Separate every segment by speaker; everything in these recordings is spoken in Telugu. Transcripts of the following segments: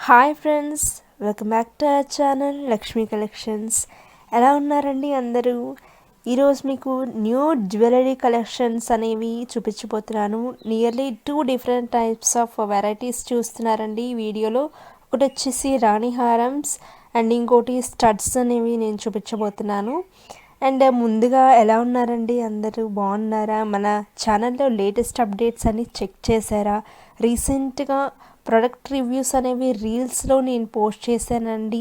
Speaker 1: Hi friends, welcome back to our channel Lakshmi collections. ఎలా ఉన్నారండి అందరూ? ఈరోజు మీకు న్యూ జ్యువెలరీ కలెక్షన్స్ అనేవి చూపించబోతున్నాను. Nearly 2 different types of varieties చూస్తున్నారండి ఈ వీడియోలో. ఒకటి వచ్చేసి రాణి హారమ్స్ అండ్ ఇంకోటి స్టడ్స్ అనేవి నేను చూపించబోతున్నాను. అండ్ ముందుగా ఎలా ఉన్నారండి అందరూ? బాగున్నారా? మన ఛానల్లో లేటెస్ట్ అప్డేట్స్ అన్ని చెక్ చేశారా? రీసెంట్గా ప్రొడక్ట్ రివ్యూస్ అనేవి రీల్స్లో నేను పోస్ట్ చేశానండి,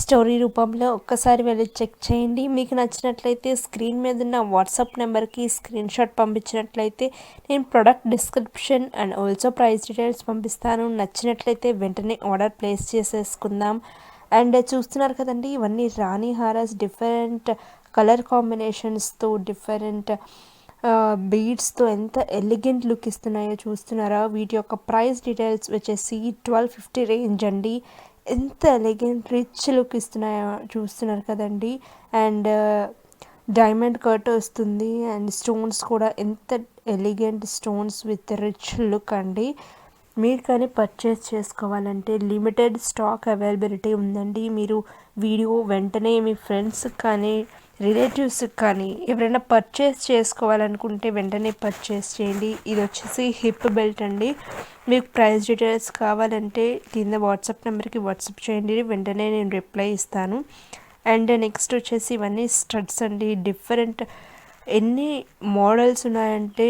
Speaker 1: స్టోరీ రూపంలో. ఒక్కసారి వెళ్ళి చెక్ చేయండి. మీకు నచ్చినట్లయితే స్క్రీన్ మీద ఉన్న వాట్సాప్ నెంబర్కి స్క్రీన్ షాట్ పంపించినట్లయితే నేను product description and also price details పంపిస్తాను. నచ్చినట్లయితే వెంటనే ఆర్డర్ ప్లేస్ చేసేసుకుందాం. అండ్ చూస్తున్నారు కదండి, ఇవన్నీ రాణి హారాస్ డిఫరెంట్ కలర్ కాంబినేషన్స్తో, డిఫరెంట్ బీడ్స్తో ఎంత ఎలిగెంట్ లుక్ ఇస్తున్నాయో చూస్తున్నారా? వీటి యొక్క ప్రైస్ డీటెయిల్స్ వచ్చేసి 1250 రేంజ్ అండి. ఎంత ఎలిగెంట్ రిచ్ లుక్ ఇస్తున్నాయో చూస్తున్నారు కదండి. అండ్ డైమండ్ కట్ వస్తుంది అండ్ స్టోన్స్ కూడా ఎంత elegant stones with rich look అండి. మీరు కానీ పర్చేస్ చేసుకోవాలంటే లిమిటెడ్ స్టాక్ అవైలబిలిటీ ఉందండి. మీరు వీడియో వెంటనే మీ ఫ్రెండ్స్కి కానీ రిలేటివ్స్కి కానీ ఎవరైనా పర్చేస్ చేసుకోవాలనుకుంటే వెంటనే పర్చేస్ చేయండి. ఇది వచ్చేసి హిప్ బెల్ట్ అండి. మీకు ప్రైస్ డీటెయిల్స్ కావాలంటే కింద వాట్సాప్ నెంబర్కి వాట్సాప్ చేయండి, వెంటనే నేను రిప్లై ఇస్తాను. అండ్ నెక్స్ట్ వచ్చేసి ఇవన్నీ స్టడ్స్ అండి. డిఫరెంట్ ఎన్ని మోడల్స్ ఉన్నాయంటే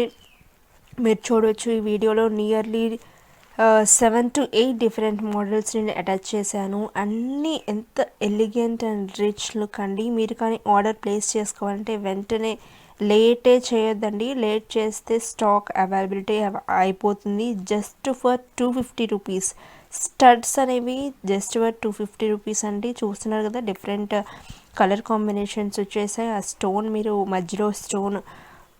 Speaker 1: మీరు చూడవచ్చు ఈ వీడియోలో. నియర్లీ 7 to 8 డిఫరెంట్ మోడల్స్ నేను అటాచ్ చేశాను. అన్నీ ఎంత ఎలిగెంట్ అండ్ రిచ్ లుక్ అండి. మీరు కానీ ఆర్డర్ ప్లేస్ చేసుకోవాలంటే వెంటనే లేటే చేయొద్దండి. లేట్ చేస్తే స్టాక్ అవైలబిలిటీ అయిపోతుంది. జస్ట్ ఫర్ 250 రూపీస్ స్టడ్స్ అనేవి జస్ట్ ఫర్ 250 రూపీస్ అండి. చూస్తున్నారు కదా, డిఫరెంట్ కలర్ కాంబినేషన్స్ వచ్చేసాయి. ఆ స్టోన్ మీరు మధ్యలో స్టోన్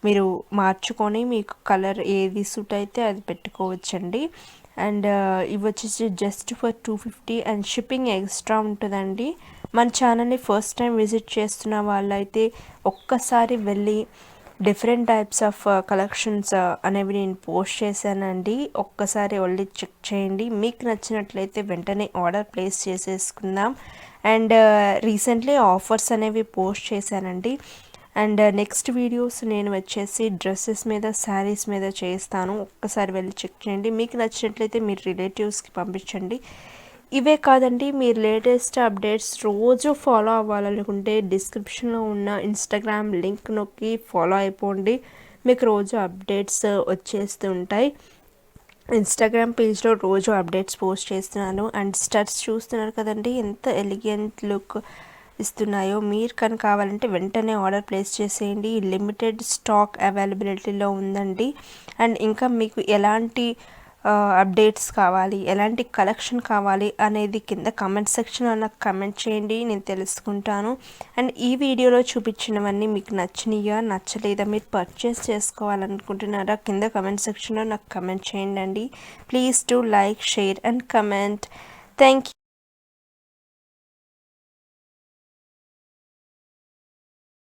Speaker 1: మీరు మార్చుకొని మీకు కలర్ ఏది సూట్ అయితే అది పెట్టుకోవచ్చండి. అండ్ ఇవి వచ్చేసి just for 250 and shipping extra ఉంటుందండి. మన ఛానల్ని ఫస్ట్ టైం విజిట్ చేస్తున్న వాళ్ళైతే ఒక్కసారి వెళ్ళి డిఫరెంట్ టైప్స్ ఆఫ్ కలెక్షన్స్ అనేవి నేను పోస్ట్ చేశానండి. ఒక్కసారి వెళ్ళి చెక్ చేయండి. మీకు నచ్చినట్లయితే వెంటనే ఆర్డర్ ప్లేస్ చేసేసుకుందాం. అండ్ రీసెంట్లీ ఆఫర్స్ అనేవి పోస్ట్ చేశానండి. అండ్ నెక్స్ట్ వీడియోస్ నేను వచ్చేసి డ్రెస్సెస్ మీద, శారీస్ మీద చేస్తాను. ఒక్కసారి వెళ్ళి చెక్ చేయండి. మీకు నచ్చినట్లయితే మీరు రిలేటివ్స్కి పంపించండి. ఇవే కాదండి, మీరు లేటెస్ట్ అప్డేట్స్ రోజు ఫాలో అవ్వాలనుకుంటే డిస్క్రిప్షన్లో ఉన్న ఇన్స్టాగ్రామ్ లింక్ నొక్కి ఫాలో అయిపోండి. మీకు రోజు అప్డేట్స్ వచ్చేస్తూ ఉంటాయి. ఇన్స్టాగ్రామ్ పేజ్లో రోజు అప్డేట్స్ పోస్ట్ చేస్తున్నాను. అండ్ స్టడ్స్ చూస్తున్నారు కదండి, ఎంత ఎలిగెంట్ లుక్ ఇస్తున్నాయో. మీరు కానీ కావాలంటే వెంటనే ఆర్డర్ ప్లేస్ చేసేయండి. లిమిటెడ్ స్టాక్ అవైలబిలిటీలో ఉందండి. అండ్ ఇంకా మీకు ఎలాంటి అప్డేట్స్ కావాలి, ఎలాంటి కలెక్షన్ కావాలి అనేది కింద కమెంట్ సెక్షన్లో నాకు కమెంట్ చేయండి, నేను తెలుసుకుంటాను. అండ్ ఈ వీడియోలో చూపించినవన్నీ మీకు నచ్చినాయా, నచ్చలేదా, మీరు పర్చేస్ చేసుకోవాలనుకుంటున్నారా, కింద కమెంట్ సెక్షన్లో నాకు కమెంట్ చేయండి అండి. Please to like, share and comment. Thank you.